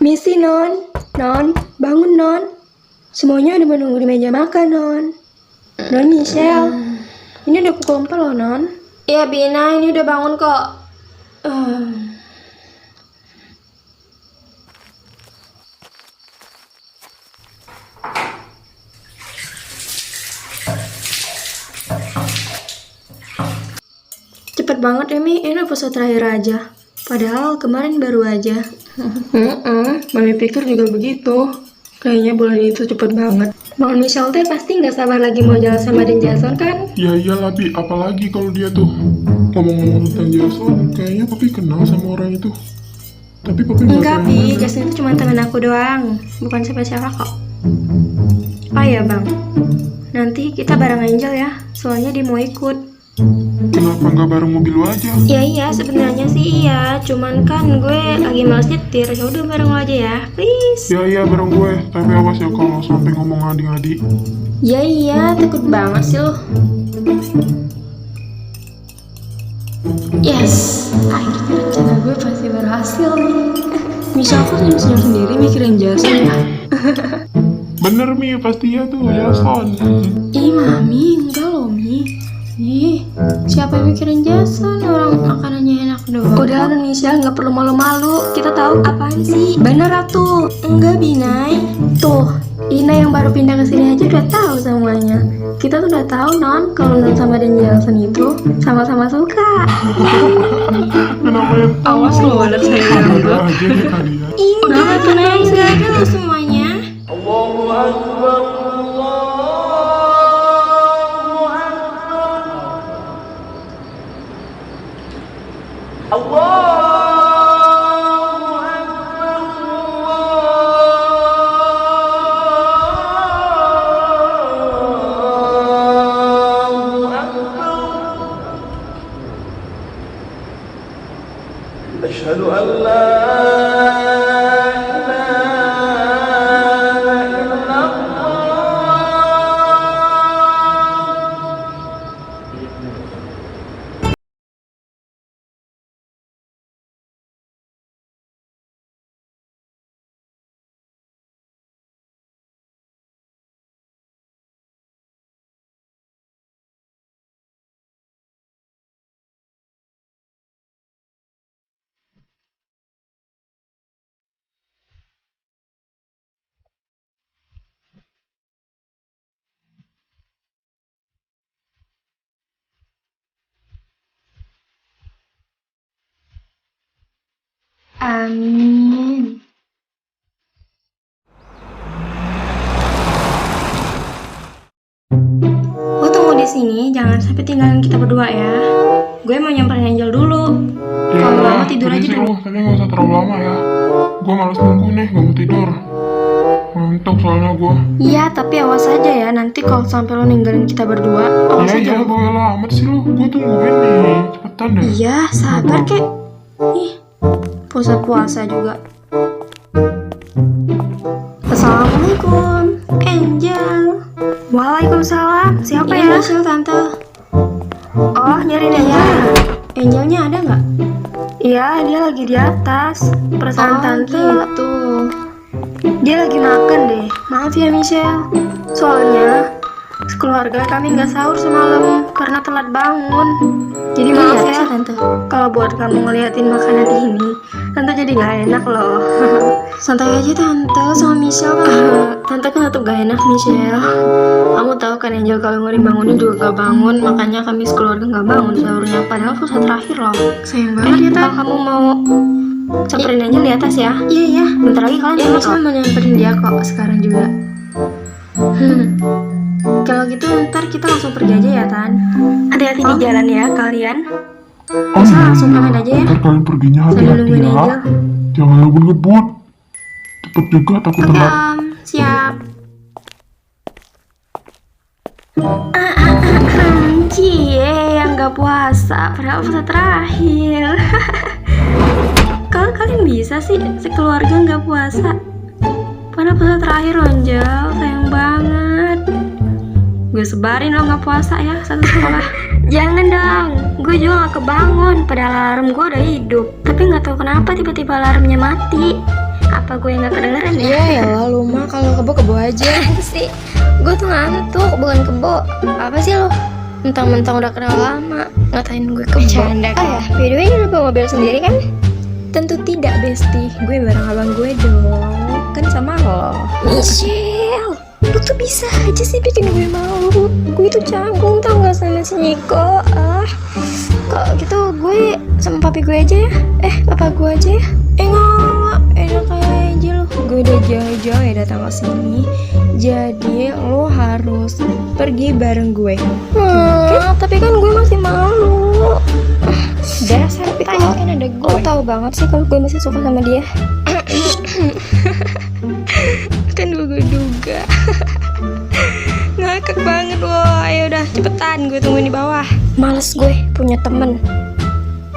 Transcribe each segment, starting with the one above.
Misi non, non, bangun non. Semuanya udah menunggu di meja makan non. Non Michelle, ini udah pukul 4 loh non. Iya Bina, ini udah bangun kok. Cepet banget ya Mi, ini episode terakhir aja. Padahal kemarin baru aja. Mami pikir juga begitu. Kayaknya bulan itu cepet banget. Bang Michelle teh pasti nggak sabar lagi mau jalan sama Den Jason kan? Ya iyalah Bi, apalagi kalau dia tuh ngomong-ngomong tentang Jason, kayaknya Papi kenal sama orang itu. Tapi Papi Enggak Pi, Jason itu cuma teman aku doang, bukan siapa-siapa kok. Oh iya Bang, nanti kita bareng Angel ya, soalnya dia mau ikut. Kenapa nggak bareng mobil lu aja? Iya sebenarnya sih iya, cuman kan gue lagi males nyetir. Ya udah bareng lo aja ya, please. Iya bareng gue, tapi awas ya kalau sampai ngomong ngadi-ngadi. Iya, takut banget sih lo. Yes, akhirnya rencana gue pasti berhasil nih. Misal aku senyum-senyum sendiri mikirin Jason ya. Bener Mi, pasti ya tuh Jason. Ih Mami, enggak loh Mi. Ih, siapa yang mikirin Jason? Orang makanannya enak doang. Udah Indonesia, nggak perlu malu-malu. Kita tahu apaan sih? Bener Ratu. Enggak Binai. Tuh, Ina yang baru pindah ke sini aja udah tahu semuanya. Kita tuh udah tahu non kalau Non sama Den Jason itu sama-sama suka. Kenapa ya? Awas lo anak saya Ada aja nih kalian. Udah tenang saja lo semuanya. Allahu Akbar. أشهد أن لا إله إلا الله. Amin. Lo tunggu di sini, jangan sampai tinggalin kita berdua ya. Gue mau nyamperin Angel dulu. Kalau lama tidur aja dulu. Tapi nggak usah terlalu lama ya. Gue malas nunggu nih, gak mau tidur. Ngantuk soalnya gue. Iya, tapi awas aja ya. Nanti kalau sampai lo ninggalin kita berdua, awas aja. Iya, boleh lah amat sih lo. Gue tungguin nih, cepetan deh. Iya, sabar kek. Ih, puasa juga. Assalamualaikum, Angel. Waalaikumsalam. Siapa ya? Michelle tante. Oh, nyariin Angel. Angelnya ada nggak? Iya, dia lagi di atas. Perasaan tante. Gitu. Dia lagi makan deh. Maaf ya Michelle. Soalnya keluarga kami nggak sahur semalam karena telat bangun. Jadi maaf ya tante. Kalau buat kamu ngeliatin makanan ini, tante jadi nggak enak loh. Santai aja tante sama Michelle kan. Tante kan tetap gak enak Michelle. Kamu tahu kan Angel kalau mau dibangunin juga gak bangun, makanya kami sekeluarga gak bangun sahurnya. Padahal puasa terakhir loh. Sayang banget ya tante. Kamu mau samperin Angel di atas ya? Iya. Bentar lagi kalian sama mau nyamperin dia kok sekarang juga. Kalau gitu ntar kita langsung pergi aja ya Tan. Hati-hati di jalan ya kalian. Bisa langsung pamit aja ya. Ntar kalian perginya Sambil hati-hati nungguin ya. Angel. Jangan ngebut-ngebut. Cepet juga, takut telat. Siap. Cie, yang gak puasa padahal puasa terakhir. Kalau kalian bisa sih sekeluarga gak puasa padahal puasa terakhir Angel, sayang banget. Gue sebarin lo gak puasa ya satu sekolah. Jangan dong, gue juga gak kebangun padahal alarm gue udah hidup. Tapi gak tahu kenapa tiba-tiba alarmnya mati. Apa Apa gue nggak kedengeran ya? Iya ya lah, lu mah kalau kebo aja. Sih, gue tuh ngantuk, bukan kebo. Apa sih lo? Mentang-mentang udah kenal lama, ngatain gue kebo. Bercanda, Oh ya, by the way lu bawa mobil sendiri kan? Tentu tidak, Besti. Gue bareng abang gue dong. Kan sama lo. Michelle, lu tuh bisa aja sih bikin gue malu. Gue tuh canggung tau gak sama si Niko. Kalau gitu gue sama papi gue aja ya. Papa gue aja ya. Enggak, enak aja lo. Gue udah jauh-jauh ya datang ke sini. Jadi lo harus pergi bareng gue. Tapi kan gue masih malu. Dasar tai, kan ada gue. Lo tau banget sih kalau gue masih suka sama dia. Kan gue duga. Ngakak banget lo. Ayo udah cepetan, gue tungguin di bawah. Males gue punya temen,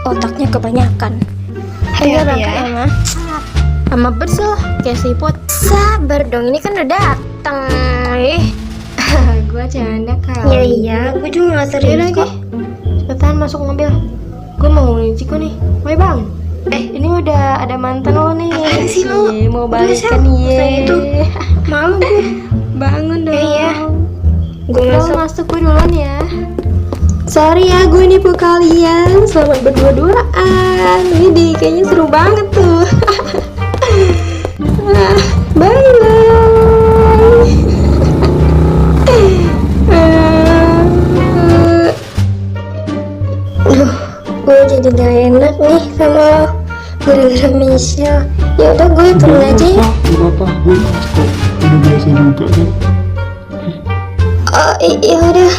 otaknya kebanyakan. Hati-hati Berangkat ya. Ma. Sama bersel kayak siput. Sabar dong, ini kan udah datang. Gue canda kali. Iya, gue juga gak Yaudah serius kok. cepetan masuk mobil. Gue mau ngomongin Ciko nih. Woi bang, ini udah ada mantan lo nih. Apaan sih lo? Cie, mau balikan Udah, ye. Sal, itu. Malu gue. Bangun dong. Iya. Gue Lo masuk. masuk gue duluan ya. Sorry ya, gue nipu kalian. Selamat berdua-duaan. Widih, kayaknya seru banget tuh. Gue jadi gak enak nih sama lo gara-gara Michelle. Ya udah gue turun aja ya. Gak apa-apa, gue ikhlas kok. Udah biasa juga kan. Oh iya udah,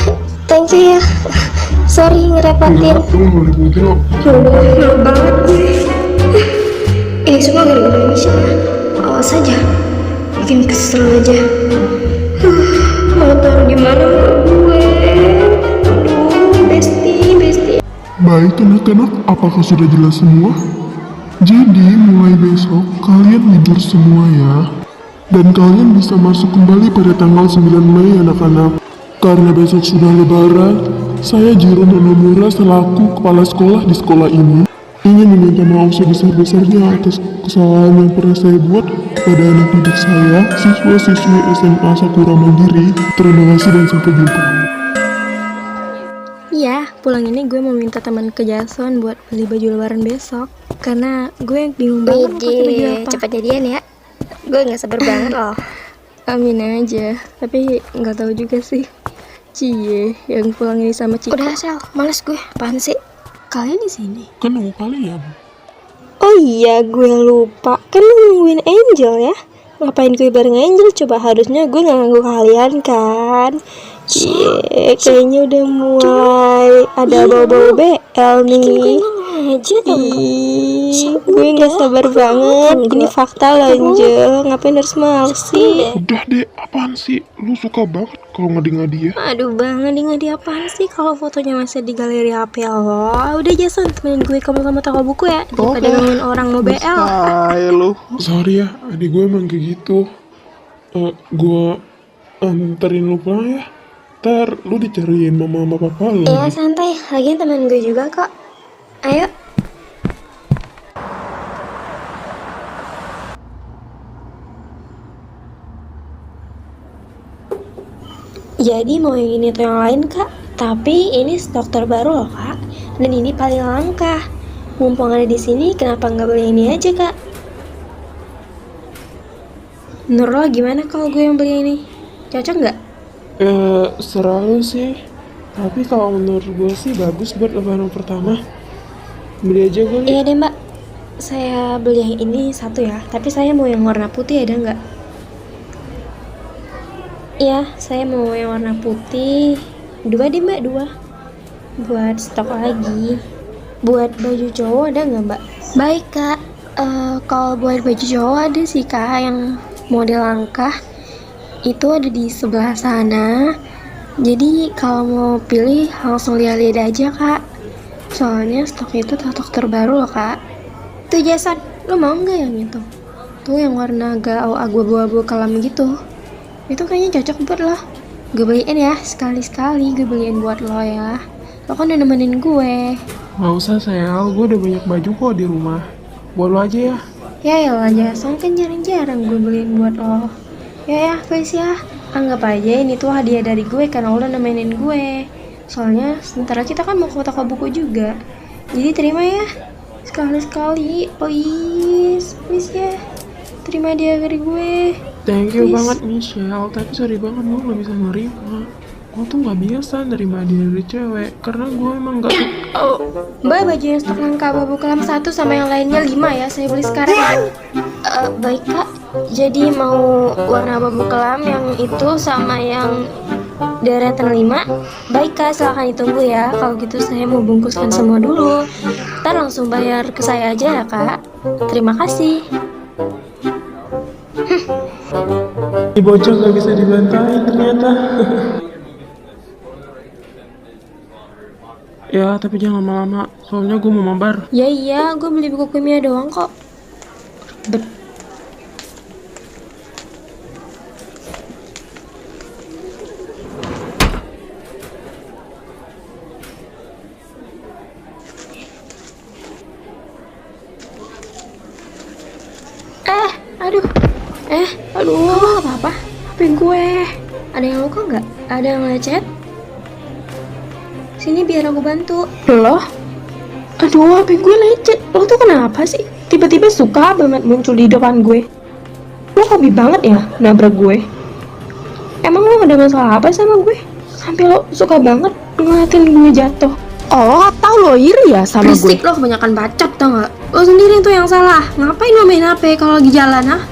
thank you ya. Sorry ngerepotin. Enggak, gue mau liputin lo. Malu banget gue. Ini semua gara-gara Michelle. Awas aja, bikin kesel aja. Mau taruh di mana muka gue? Aduh, besti. Baik anak-anak, apakah sudah jelas semua? Jadi mulai besok kalian libur semua ya. Dan kalian bisa masuk kembali pada tanggal 9 Mei anak-anak. Karena besok sudah lebaran, saya Jiro Nonomura selaku kepala sekolah di sekolah ini ingin meminta maaf sebesar-besarnya atas kesalahan yang pernah saya buat pada anak didik saya, siswa-siswi SMA Sakura Mandiri. Terima kasih dan sampai jumpa. Iya, pulang ini gue mau minta teman ke Jason buat beli baju lebaran besok. Karena gue bingung banget mau pakai baju apa. Cepat jadian ya. Gue gak sabar banget loh. Amin aja, tapi nggak tahu juga sih. Cie, yang pulang ini sama Ciko. Udah Sel, males gue. Apaan sih? Kalian di sini. Kan nunggu kalian. Oh iya, gue lupa. Kan lu nungguin Angel ya. Ngapain gue bareng Angel? Coba harusnya gue nggak ganggu kalian kan. Cie, kayaknya udah mulai ada bau-bau BL nih. Aja tuh. Ih, gue nggak sabar banget. Ini fakta loh, Angel. Ngapain harus malu sih? Udah deh, apaan sih? Lu suka banget kalau ngadi-ngadi ya? Aduh bang, ngadi apaan sih kalau fotonya masih di galeri HP lo? Udah Jason, temenin gue kamu sama toko buku ya, daripada ngomongin orang mau BL. Lu. Sorry ya, adik gue emang kayak gitu. Gue anterin lu pulang ya. Ntar lu dicariin mama sama papa lu. Iya santai, lagian temen gue juga kok. Ayo. Jadi mau yang ini atau yang lain kak? Tapi ini stok terbaru loh kak, dan ini paling langka. Mumpung ada di sini, kenapa nggak beli ini aja kak? Menurut lo gimana kalau gue yang beli ini? Cocok nggak? Serah lu sih. Tapi kalau menurut gue sih bagus buat lebaran pertama. Beli aja gue. Iya deh mbak, saya beli yang ini satu ya. Tapi saya mau yang warna putih, ada nggak? Iya, saya mau yang warna putih. Dua deh mbak, dua. Buat stok lagi. Buat baju cowok ada nggak mbak? Baik kak, kalau buat baju cowok ada sih kak yang model langka. Itu ada di sebelah sana. Jadi kalau mau pilih langsung lihat-lihat aja kak. Soalnya stok itu stok terbaru loh kak. Tuh Jason, lo mau nggak yang itu? Tuh yang warna agak abu-abu kelam gitu. Itu kayaknya cocok buat lo. Gue beliin ya, sekali-sekali gue beliin buat lo ya. Lo kan udah nemenin gue. Gak usah sayang, gue udah banyak baju kok di rumah. Buat lo aja ya. Ya elah Jason, kan jarang-jarang gue beliin buat lo. Ya please ya. Anggap aja ini tuh hadiah dari gue karena lo udah nemenin gue. Soalnya sementara kita kan mau ke toko buku juga. Jadi terima ya. Sekali-sekali, please ya. Terima dia dari gue. Thank you Please. banget Michelle, tapi sorry banget gue gak bisa nerima. Gue tuh gak biasa nerima hadiah dari cewek, karena gue emang gak suka. Mbak, baju yang stok lengkap babu kelam 1 sama yang lainnya 5 ya. Saya beli sekarang. Baik kak. Jadi mau warna babu kelam yang itu sama yang deretan 5. Baik kak, silahkan ditunggu ya. Kalau gitu saya mau bungkuskan semua dulu. Ntar langsung bayar ke saya aja ya kak. Terima kasih. Di bocor gak bisa dibantai ternyata. Ya, tapi jangan lama-lama, soalnya gue mau mabar. Ya iya, gue beli buku kimia doang kok. Aduh, apa-apa? HP gue. Ada yang luka nggak? Ada yang lecet? Sini biar aku bantu. Loh? Aduh, HP gue lecet. Lo tuh kenapa sih? Tiba-tiba suka banget muncul di depan gue. Lo hobi banget ya nabrak gue? Emang lo ada masalah apa sama gue? Sampai lo suka banget ngeliatin gue jatuh. Oh, tau lo iri ya sama Berisik, gue? lo kebanyakan bacot tau nggak? Lo sendiri tuh yang salah. Ngapain lo main HP kalau lagi jalan, ah?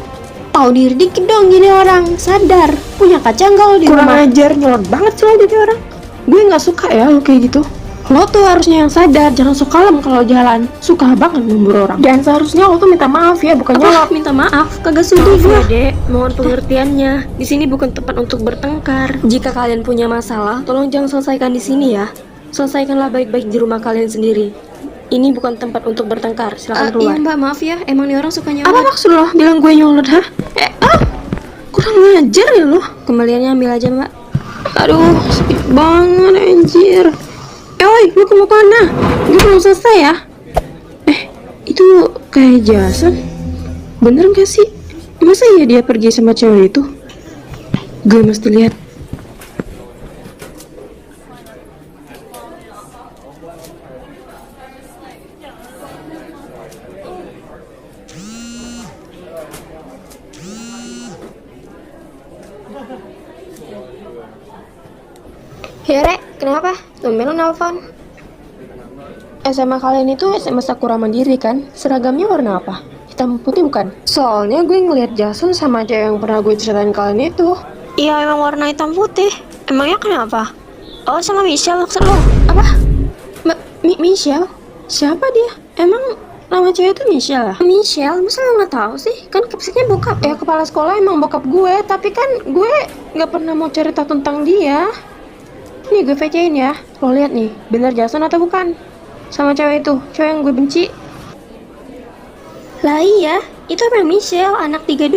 Tahu diri dikit dong jadi orang. Sadar. Punya kaca nggak lo di rumah? Kurang ajar, nyolot banget sih lo jadi orang. Gue nggak suka ya lo kayak gitu. Lo tuh harusnya yang sadar, jangan suka kalem kalau jalan. Suka banget memburu orang. Dan seharusnya lo tuh minta maaf ya, bukannya lo Minta maaf, kagak sudi gue. Dek, mohon pengertiannya. Di sini bukan tempat untuk bertengkar. Jika kalian punya masalah, tolong jangan selesaikan di sini ya. Selesaikanlah baik-baik di rumah kalian sendiri. Ini bukan tempat untuk bertengkar. Silakan keluar. Iya mbak, maaf ya. Emang nih orang suka nyolot. apa maksud lo bilang gue nyolot, ha? Kurang ngajar ya lo. Kembaliannya ambil aja mbak. Aduh, sakit banget anjir. Oi, lu ke mana? Gue belum selesai ya. Itu kayak Jason. Bener gak sih? Masa iya dia pergi sama cewek itu? Gue mesti lihat. Ya Rek, kenapa? Tumben lo nelfon. SMA kalian itu SMA Sakura Mandiri kan? Seragamnya warna apa? Hitam putih bukan? Soalnya gue ngeliat Jason sama cewek yang pernah gue ceritain kalian itu. Iya emang warna hitam putih. Emangnya kenapa? Oh sama Michelle maksud lo? Apa? Michelle? Siapa dia? Emang nama cewek itu Michelle ya? Michelle? Masa lo gak tahu sih? Kan kapsiknya bokap. Ya kepala sekolah emang bokap gue, tapi kan gue gak pernah mau cerita tentang dia. Nih gue VC-in ya. Lo lihat nih, bener Jason atau bukan? Sama cewek itu, cewek yang gue benci. Lah iya, itu emang Michelle, anak 32.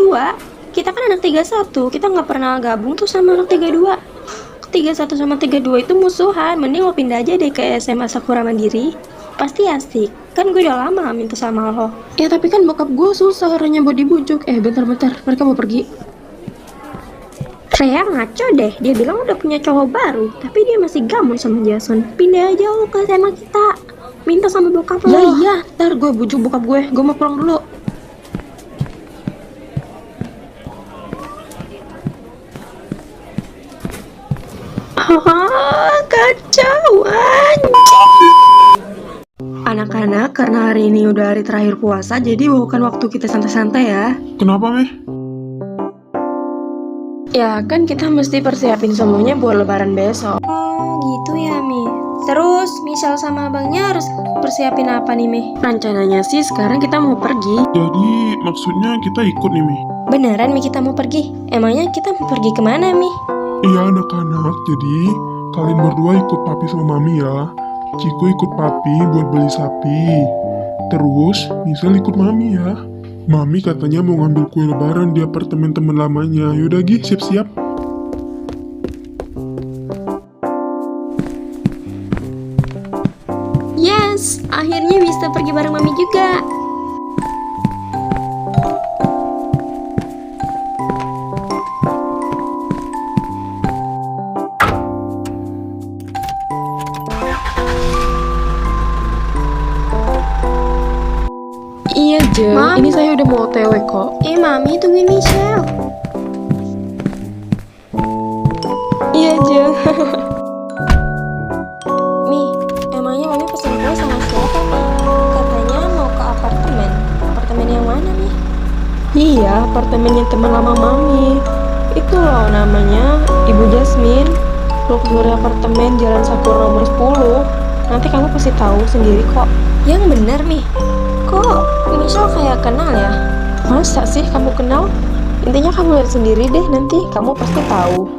Kita kan anak 31, kita gak pernah gabung tuh sama anak 32. 31 sama 32 itu musuhan. Mending lo pindah aja deh ke SMA Sakura Mandiri. Pasti asik. Kan gue udah lama minta sama lo. Ya tapi kan bokap gue susah orangnya buat dibujuk. Bentar, mereka mau pergi. Rhea ngaco deh, dia bilang udah punya cowok baru, tapi dia masih gamun sama Jason. Pindah aja lo ke SMA kita. Minta sama bokap lo. Ya iya, ntar gue bujuk bokap gue mau pulang dulu. Kacau anjing. Anak-anak, karena hari ini udah hari terakhir puasa, jadi bukan waktu kita santai-santai ya. Kenapa, Meh? Ya kan kita mesti persiapin semuanya buat lebaran besok. Oh gitu ya Mi. Terus Michelle sama abangnya harus persiapin apa nih Mi? Rencananya sih sekarang kita mau pergi. Jadi maksudnya kita ikut nih, Meh? Beneran Mi kita mau pergi? Emangnya kita mau pergi kemana Mi? Iya anak-anak, jadi kalian berdua ikut papi sama mami ya. Ciku ikut papi buat beli sapi. Terus Misal ikut mami ya. Mami katanya mau ngambil kue lebaran di apartemen temen lamanya. Yaudah Gi, siap-siap. Yes, akhirnya bisa pergi bareng Mami juga. OTW kok. Mami tungguin Michelle. Iya, Jeng. Mi, emangnya Mami pesen kue sama siapa Mi? Katanya mau ke apartemen. Apartemen yang mana Mi? Iya, apartemennya teman lama Mami. Itu loh namanya Ibu Jasmine. Luxury apartemen Jalan Sapura nomor 10. Nanti kamu pasti tahu sendiri kok. Yang bener Mi. Kok Michelle kayak kenal ya? Masa sih kamu kenal? Intinya kamu lihat sendiri deh, nanti kamu pasti tahu.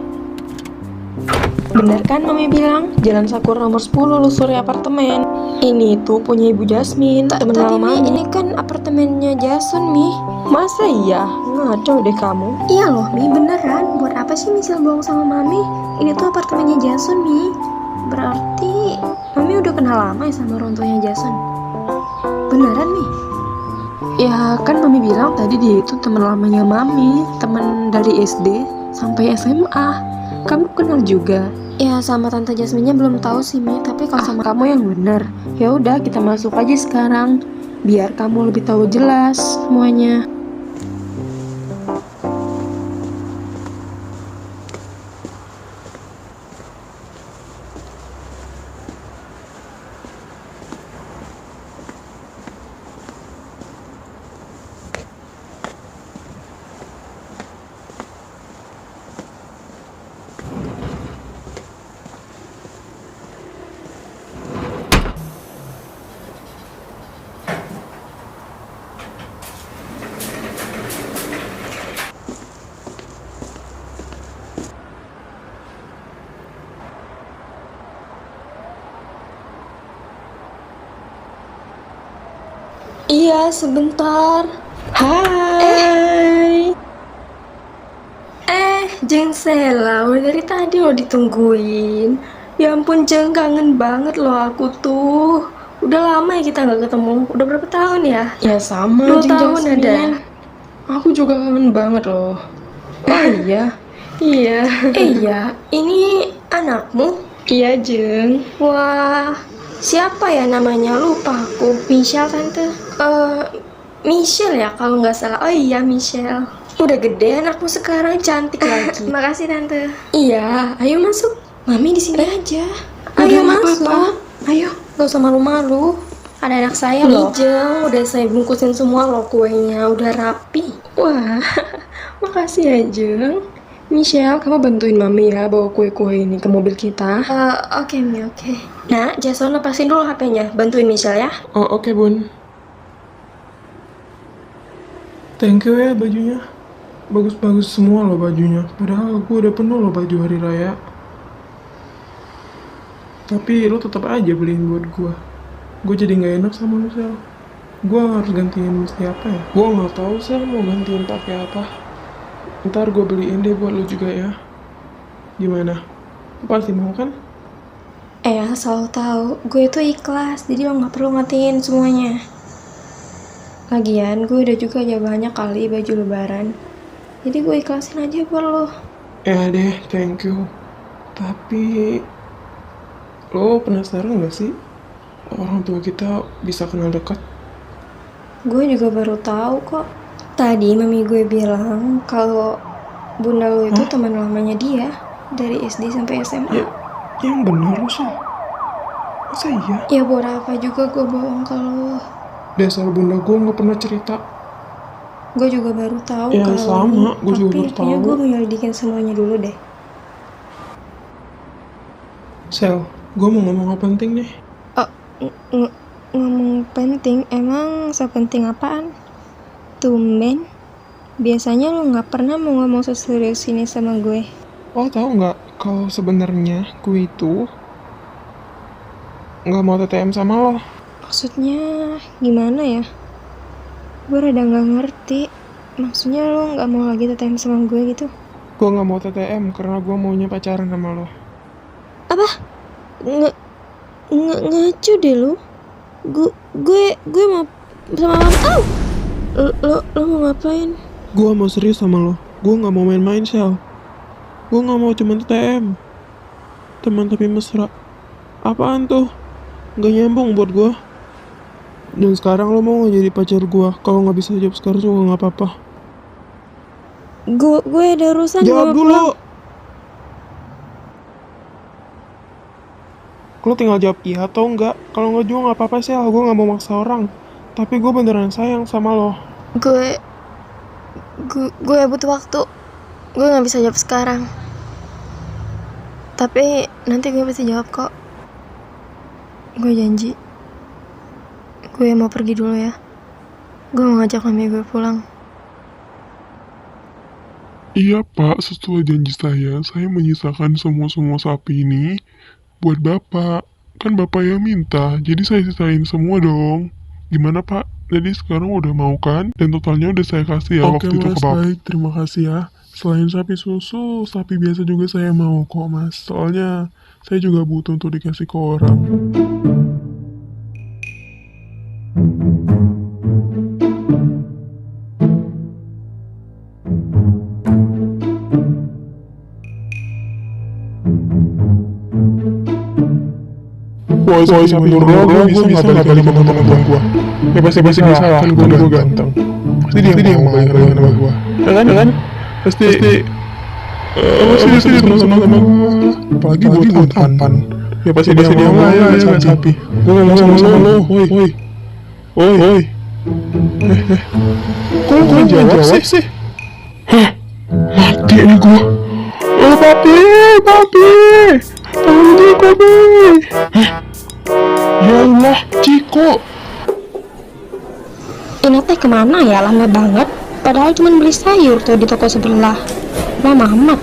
Bener kan Mami bilang? Jalan Sakura nomor 10 Luxury apartemen. Ini tuh punya Ibu Jasmine, temen Tapi lama Mi, Mami. ini kan apartemennya Jason Mi. Masa iya? Ngaco deh kamu. Iya loh Mi, beneran. Buat apa sih Michelle bohong sama Mami? Ini tuh apartemennya Jason Mi. Berarti Mami udah kenal lama ya sama orang tuanya Jason? Beneran Mi? Ya kan Mami bilang tadi dia itu teman lamanya Mami, teman dari SD sampai SMA. Kamu kenal juga? Ya sama Tante Jasmine-nya belum tahu sih Mi, tapi kalau sama Kamu yang bener. Ya udah kita masuk aja sekarang, biar kamu lebih tahu jelas semuanya. Iya, sebentar. Hai. Jeng Sela, udah dari tadi lo ditungguin. Ya ampun Jeng, kangen banget loh aku tuh. Udah lama ya kita nggak ketemu. Udah berapa tahun ya? Ya sama 2 Jeng tahun Jasmine. ada. Aku juga kangen banget loh. Oh iya. Iya. Iya, ini anakmu? Iya Jeng. Wah, siapa ya namanya? Lupa aku. Michelle Tante. Michelle ya kalau nggak salah. Oh iya Michelle. Udah gede anakmu sekarang, cantik lagi. Makasih Tante. Iya, ayo masuk. Mami di sini aja. Ayo Udah, nggak masuk. apa-apa. Ayo, gak usah malu-malu. Ada anak saya loh. Jeng, udah saya bungkusin semua loh kuenya, udah rapi. Wah, makasih ya Jeng. Michelle, kamu bantuin Mami ya bawa kue-kue ini ke mobil kita. Oke Mi, oke. Nah, Jason lepasin dulu HP-nya. Bantuin Michelle ya. Oh oke bun. Thank you ya bajunya. Bagus-bagus semua loh bajunya. Padahal gue udah penuh loh baju hari raya. Tapi lo tetap aja beliin buat gue. Gue jadi nggak enak sama lo Sel. Gue harus gantiin mesti apa ya? Gue nggak tahu Sel mau gantiin pakai apa. Ntar gue beliin deh buat lo juga ya. Gimana? Lo pasti mau kan? Selalu tahu, gue itu ikhlas, jadi lo nggak perlu ngatiin semuanya. Lagian, gue udah juga aja banyak kali baju lebaran. Jadi gue ikhlasin aja buat lo. Ya deh, thank you. Tapi lo penasaran gak sih orang tua kita bisa kenal dekat? Gue juga baru tahu kok. Tadi mami gue bilang kalau bunda lo itu teman lamanya dia dari SD sampai SMA. Ya, yang bener lo sih. Masa iya? Ya buat apa juga gue bohong kalau Dasar bunda gue nggak pernah cerita. gue juga baru tahu Ya, kalau sama, gue juga baru kayaknya tahu. gue menyelidikin semuanya dulu deh. Sel, gue mau ngomong apa penting nih. Ngomong penting, emang sepenting apaan? Tumben, biasanya lo nggak pernah mau ngomong seserius ini sama gue. Lo tau nggak kalau sebenarnya gue itu nggak mau TTM sama lo. Maksudnya gimana ya? Gue rada nggak ngerti. Maksudnya lo nggak mau lagi TTM sama gue gitu? Gue nggak mau TTM karena gue maunya pacaran sama lo. Apa? Ngaco deh lo. Gue mau sama mama. Lo mau ngapain? Gue mau serius sama lo. Gue nggak mau main-main Sel. Gue nggak mau cuma TTM. Teman tapi mesra. Apaan tuh? Nggak nyambung buat gue. Dan sekarang lo mau nggak jadi pacar gua? Kalau nggak bisa jawab sekarang juga nggak apa-apa. Gue ada urusan. Jawab gue mau dulu. pulang. Lo tinggal jawab iya atau enggak. Kalau nggak juga nggak apa-apa sih. Gue nggak mau maksa orang. Tapi gue beneran sayang sama lo. Gue butuh waktu. Gue nggak bisa jawab sekarang. Tapi nanti gue bisa jawab kok. Gue janji. Gue mau pergi dulu ya. Gue mau ngajak mami gue pulang. Iya pak, sesuai janji saya menyisakan semua sapi ini buat bapak. Kan bapak yang minta, jadi saya sisain semua dong. Gimana pak? Jadi sekarang udah mau kan? Dan totalnya udah saya kasih ya waktu itu ke bapak. Oke mas, baik, terima kasih ya. Selain sapi susu, sapi biasa juga saya mau kok mas. Soalnya saya juga butuh untuk dikasih ke orang. Woi, sapi nurul, gue bisa nggak balik sama temen gue? Ya pasti bisa lah, kan gue ganteng. Pasti dia mau balik lagi sama gue. Ya kan? Pasti dia seneng sama gue. Apalagi buat tampan. Ya pasti dia mau lah ya sapi. Gue ngomong sama lo, woi. Kok lo gak jawab sih? Mati nih gue. Oh papi. Tolong Ciko, Bi. Ya Allah, Ciko. Ini teh kemana ya? Lama banget. Padahal cuma beli sayur tuh di toko sebelah. Lama amat.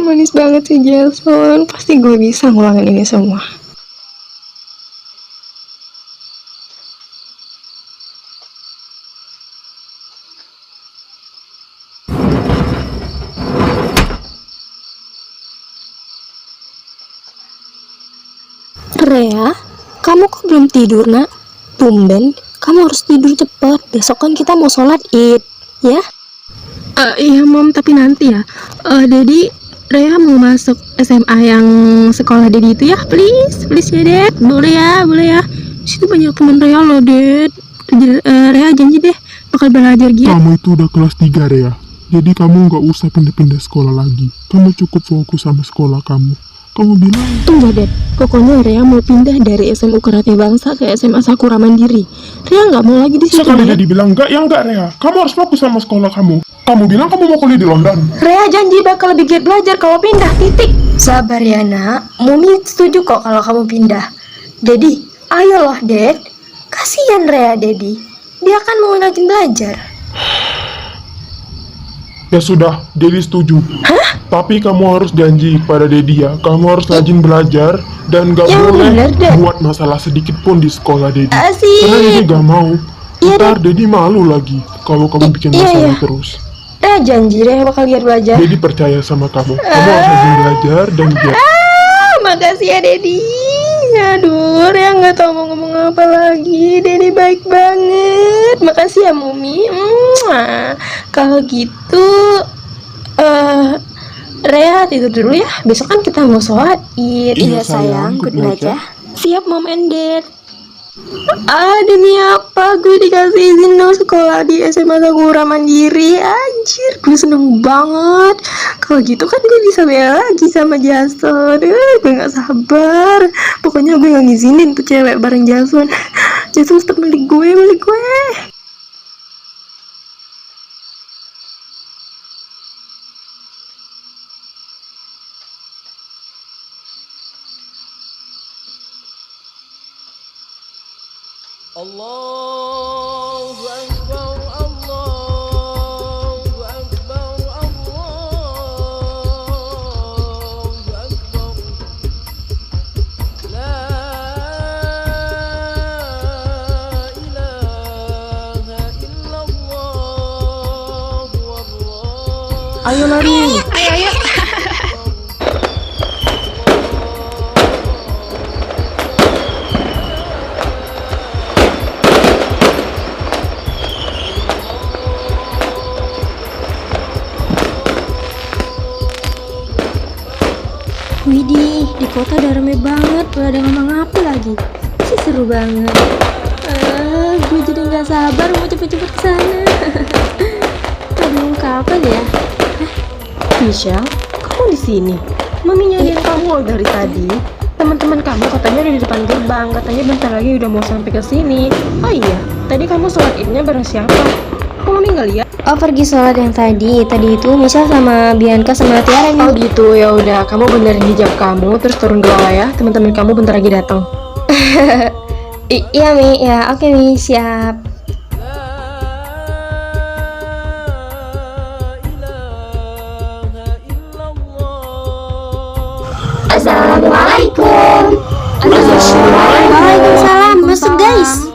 Manis banget sih Jason. Pasti gue bisa ngulangin ini semua. Rea, kamu kok belum tidur nak? Tumben, kamu harus tidur cepat. Besok kan kita mau sholat Id, ya? Iya mom, tapi nanti ya. Jadi Rea mau masuk SMA yang sekolah Dedi itu ya, please ya Ded, boleh ya. Situ banyak teman Rea loh Ded. Rea janji deh bakal belajar giat. Kamu itu udah kelas 3 Rea. Jadi kamu nggak usah pindah-pindah sekolah lagi. Kamu cukup fokus sama sekolah kamu. Kamu bilang Enggak Ded, pokoknya Rea mau pindah dari SMU Karate Bangsa ke SMA Sakura Mandiri. Rea nggak mau lagi di situ. sekali Dedi bilang enggak, ya enggak Rea. Kamu harus fokus sama sekolah kamu. Kamu bilang kamu mau kuliah di London. Rea janji bakal lebih giat belajar kalau pindah, titik. Sabar ya nak. Mumi setuju kok kalau kamu pindah. Dedi, ayolah Ded. Kasihan Rea Dedi. Dia kan mau rajin belajar. Ya sudah, Dedi setuju. Tapi kamu harus janji pada Dedi ya. Kamu harus rajin belajar dan gak Ya boleh bener, Ded. buat masalah sedikit pun di sekolah Dedi. Asik. Karena Dedi gak mau. Iya, Ntar Dedi malu lagi kalau kamu bikin Iya, masalah iya. terus. Rea janji Rea bakal giat belajar. Dedi percaya sama kamu. Kamu harus rajin belajar dan giat. Makasih ya Dedi. Aduh, Rea nggak tahu mau ngomong apa lagi. Dedi baik banget. Makasih ya Mumi. Kalau gitu, Rea tidur dulu ya. Besok kan kita mau sholat Id. Iya, sayang. Good night ya. Siap Mom and Dad. Demi apa gue dikasih izin dong sekolah di SMA Sakura Mandiri. Anjir, gue seneng banget. Kalau gitu kan gue bisa bela lagi sama Jason. Gue gak sabar. Pokoknya gue gak ngizinin tuh cewek bareng Jason. Jason tetep milik gue. Allahu Akbar, Allahu Akbar, Allahu Akbar. La ilaha illallah wallahu. Ayo lari. kota udah rame banget, udah ada ngomong apa lagi. Sih seru banget. Gue jadi nggak sabar mau cepet-cepet kesana. Aduh, kapan ya? Michelle, kamu di sini? Mami nyariin kamu dari tadi. Teman-teman kamu katanya udah di depan gerbang, katanya bentar lagi udah mau sampai ke sini. Oh iya, tadi kamu sholat idnya bareng siapa? Kok Mami nggak lihat? Oh, pergi sholat yang tadi itu Michelle sama Bianca sama Tiara Oh nih. gitu, ya udah. Kamu benerin hijab kamu, terus turun dulu ya. Teman-teman kamu bentar lagi datang. Iya Mi, ya oke Mi, siap. Waalaikumsalam, masuk guys.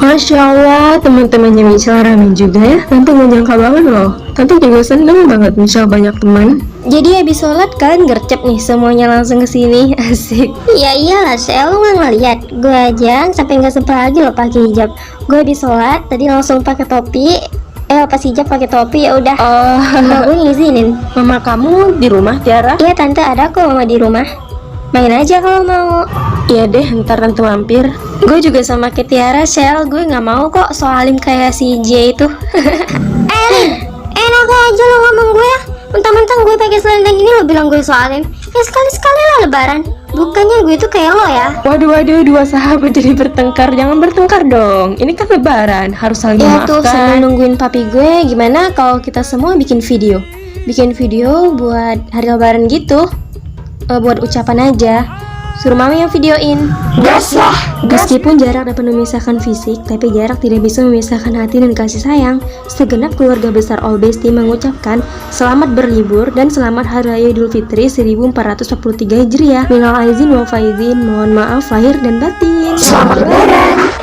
Masya Allah, teman-temannya Michelle ramen juga ya. Tante gak nyangka banget loh. Tante juga seneng banget Michelle banyak teman. Jadi habis sholat kalian gercep nih semuanya langsung ke sini. Asik. Ya iyalah, saya lu nggak ngeliat. Gue aja sampai nggak sempat lagi loh pakai hijab. Gue habis sholat tadi langsung pakai topi. Pas hijab pakai topi ya udah. Oh, Mama gue ngizinin. mama kamu di rumah Tiara? Iya tante, ada kok mama di rumah. Main aja kalau mau. Iya deh, ntar tante mampir. Gue juga sama kayak Tiara, Shell. Gue nggak mau kok soalim kayak si J itu. Enak aja lo ngomong gue ya. Mentang-mentang gue pakai selendang ini lo bilang gue soalim. Ya sekali-sekali lah lebaran. Bukannya gue tuh kayak lo ya. Waduh, dua sahabat jadi bertengkar. Jangan bertengkar dong. Ini kan lebaran, harus saling Ya tuh sambil memaafkan. nungguin papi gue, gimana kalau kita semua bikin video? Bikin video buat hari lebaran gitu. Buat ucapan aja. Suruh mami yang videoin. Gas lah. Meskipun jarak dapat memisahkan fisik, tapi jarak tidak bisa memisahkan hati dan kasih sayang. Segenap keluarga besar All Bestie mengucapkan selamat berlibur dan selamat Hari Raya Idul Fitri 1443 Hijriah. Minal aizin wal faizin, mohon maaf lahir dan batin. Selamat lebaran.